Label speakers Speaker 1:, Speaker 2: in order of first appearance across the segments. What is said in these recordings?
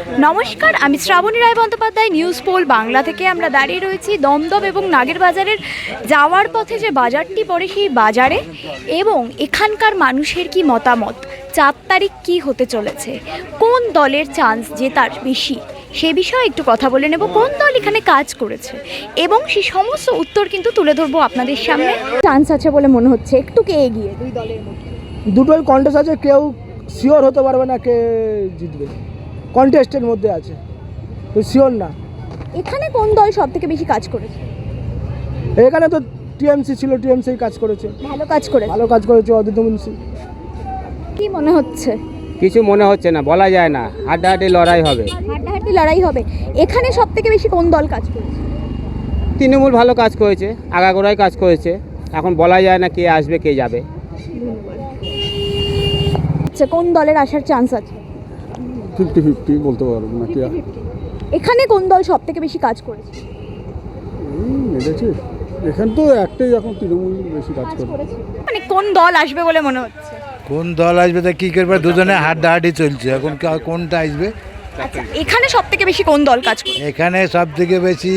Speaker 1: নমস্কার, আমি শ্রাবণী রায় Bandyopadhyay. News pole Bangla থেকে আমরা দাঁড়িয়ে রয়েছি দমদম এবং নাগের বাজারের যাওয়ার পথে যে বাজারটি পড়ে সেই বাজারে, এবং এখানকার মানুষের কি মতামত, 4 তারিখ কি হতে চলেছে, কোন দলের চান্স জেতার বেশি সে বিষয়ে একটু কথা বলে নেব। কোন দল এখানে কাজ করেছে এবং সেই সমস্ত উত্তর কিন্তু তুলে ধরবো আপনাদের সামনে। চান্স আছে বলে মনে হচ্ছে, একটু কে এগিয়ে দুই দলের মধ্যে?
Speaker 2: দুটোই কন্টেস্ট আছে, কেউ শিওর হতে পারবে না কে জিতবে। কন্টেস্টের মধ্যে আছে, তো শিওর না।
Speaker 1: এখানে কোন দল সব থেকে বেশি কাজ করেছে?
Speaker 2: এখানে তো টিএমসি ছিল, টিএমসি কাজ করেছে,
Speaker 1: ভালো কাজ করেছে।
Speaker 2: ভালো কাজ করেছে অদিত মুন্সি।
Speaker 1: কি মনে হচ্ছে?
Speaker 3: কিছু মনে হচ্ছে না, বলা যায় না, হাড্ডাহাড্ডি লড়াই হবে।
Speaker 1: হাড্ডাহাড্ডি লড়াই হবে। এখানে সব থেকে বেশি কোন দল কাজ করেছে?
Speaker 3: তৃণমূল ভালো কাজ করেছে, আগাগোড়াই কাজ করেছে, এখন বলা যায় না কে আসবে কে যাবে।
Speaker 1: আচ্ছা, কোন দলের আসার চান্স আছে?
Speaker 2: 50-50 বলতে পারবো না কি।
Speaker 1: এখানে কোন দল সব থেকে বেশি কাজ করেছে?
Speaker 2: এখানে তো একটাই, এখন তৃণমূল বেশি কাজ করে।
Speaker 1: মানে কোন দল আসবে বলে মনে হচ্ছে?
Speaker 4: কোন দল আসবে তা কি করবে, দুজনে হাড্ডাহাড্ডি চলছে, এখন কোনটা আসবে।
Speaker 1: আচ্ছা, এখানে সব থেকে বেশি কোন দল কাজ করে?
Speaker 4: এখানে সব থেকে বেশি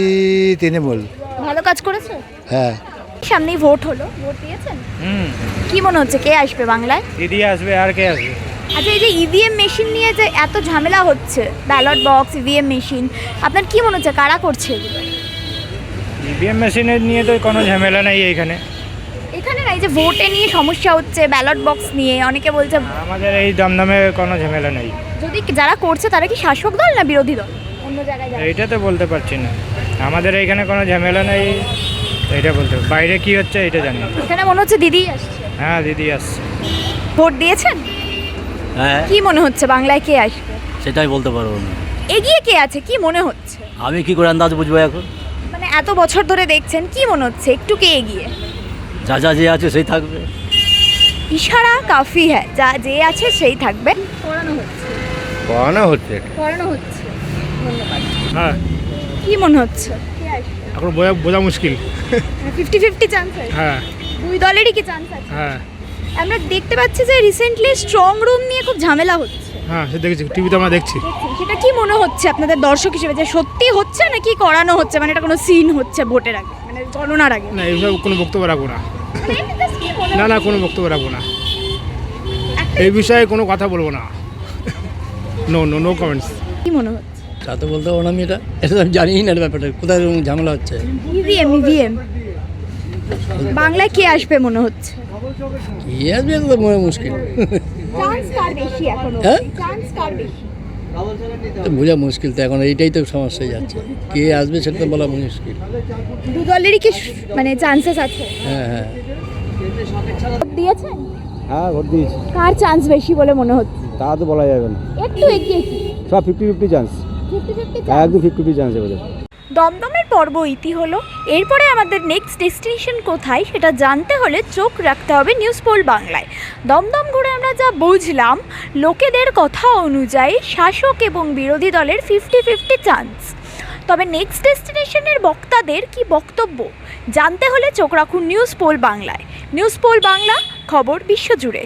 Speaker 4: তৃণমূল।
Speaker 1: ভালো কাজ করেছে।
Speaker 4: হ্যাঁ,
Speaker 1: সামনেই ভোট হলো, ভোট দিয়েছেন? কি মনে হচ্ছে কে আসবে বাংলায়?
Speaker 5: দিদি আসবে, আর কে আসবে?
Speaker 1: আচ্ছা, এই যে ইভিএম মেশিন নিয়ে যে এত ঝামেলা হচ্ছে, ব্যালট বক্স, ইভিএম মেশিন, আপনার কি মনে হচ্ছে কারা করছে এগুলো?
Speaker 5: ইভিএম মেশিনের নিয়ে তো কোনো ঝামেলা নেই এখানে।
Speaker 1: এখানে না, এই যে ভোটে নিয়ে সমস্যা হচ্ছে, ব্যালট বক্স নিয়ে অনেকে বলছে।
Speaker 5: আমাদের এই দমদমে কোনো ঝামেলা নেই।
Speaker 1: যদি যারা করছে তারা কি শাসক দল না বিরোধী দল? অন্য জায়গায়
Speaker 5: এইটা তো বলতে পারছি না, আমাদের এইখানে কোনো ঝামেলা নেই, এইটা বলতে। বাইরে কি হচ্ছে এটা জানি না।
Speaker 1: এখানে মনে হচ্ছে দিদি আসছে।
Speaker 5: হ্যাঁ, দিদি আসছে।
Speaker 1: ভোট দিয়েছেন?
Speaker 6: হ্যাঁ,
Speaker 1: কি মনে হচ্ছে বাংলায় কে আসবে?
Speaker 6: সেটাই বলতে পারবো না।
Speaker 1: এগিয়ে কে আছে কি মনে হচ্ছে?
Speaker 6: আমি কি করে আন্দাজ বুঝবো এখন?
Speaker 1: মানে এত বছর ধরে দেখছেন, কি মনে হচ্ছে একটু কে এগিয়ে?
Speaker 6: যা যা যে আছে সেই থাকবে।
Speaker 1: ইশারা কাফি হ্যাঁ, যা যে আছে সেই থাকবে। করানো হচ্ছে। ধন্যবাদ।
Speaker 5: হ্যাঁ,
Speaker 1: কি মনে হচ্ছে কে আসবে?
Speaker 5: এখন বোঝা মুশকিল।
Speaker 1: 50-50 চান্স আছে।
Speaker 5: হ্যাঁ
Speaker 1: দুই দলেরই কি চান্স আছে?
Speaker 5: হ্যাঁ
Speaker 1: আমরা দেখতে পাচ্ছি যে রিসেন্টলি স্ট্রং রুম নিয়ে খুব ঝামেলা হচ্ছে।
Speaker 5: হ্যাঁ, সে দেখেছি, টিভিতে আমরা দেখছি।
Speaker 1: সেটা কি মনে হচ্ছে আপনাদের দর্শক হিসেবে, যে সত্যি হচ্ছে নাকি করানো হচ্ছে, মানে এটা কোনো সিন হচ্ছে ভোটের আগে, মানে গণনার আগে?
Speaker 5: না, এইসব কোনো বক্তব্য রাখবো না।
Speaker 1: মানে এমনি just কি মনে
Speaker 5: না না,
Speaker 1: হচ্ছে?
Speaker 5: কোনো বক্তব্য রাখবো না,
Speaker 1: একটা-
Speaker 5: এই বিষয়ে কোনো কথা বলবো না। No comments.
Speaker 1: কি মনে হচ্ছে?
Speaker 6: তা তো বলতে পারবো না, আমি এটা তো আমি জানিই না ব্যাপারটা, কোথায় এরকম ঝামেলা হচ্ছে।
Speaker 1: ইভিএম বাংলায় কে আসবে মনে হচ্ছে?
Speaker 6: কি আসবে তো মনে মুশকিল,
Speaker 1: চান্স কার বেশি এখন?
Speaker 6: হ্যাঁ?
Speaker 1: চান্স কার বেশি?
Speaker 6: তো বোঝা মুশকিল তো এখন, এইটাই তো সমস্যা হয়ে যাচ্ছে, কে আসবে সেটা তো বলা মুশকিল।
Speaker 1: দু দলেরই কি মানে চান্সেস আছে?
Speaker 6: হ্যাঁ হ্যাঁ,
Speaker 1: ভোট দিয়েছেন?
Speaker 3: হ্যাঁ, ভোট দিয়েছি।
Speaker 1: কার চান্স বেশি বলে মনে হচ্ছে?
Speaker 3: তা তো বলা যাবে না,
Speaker 1: একটু এগিয়ে কি?
Speaker 3: সব 50-50 চান্স।
Speaker 1: 50-50
Speaker 3: একদম 50-50 চান্স হবে।
Speaker 1: দমদমের পর্ব ইতি হলো। এরপরে আমাদের নেক্সট ডেস্টিনেশন কোথায় সেটা জানতে হলে চোখ রাখতে হবে নিউজ পোল বাংলায়। দমদম ঘুরে আমরা যা বুঝলাম, লোকেদের কথা অনুযায়ী শাসক এবং বিরোধী দলের 50-50 চান্স। তবে নেক্সট ডেস্টিনেশনের বক্তাদের কি বক্তব্য জানতে হলে চোখ রাখুন নিউজ পোল বাংলায়। নিউজ পোল বাংলা, খবর বিশ্বজুড়ে।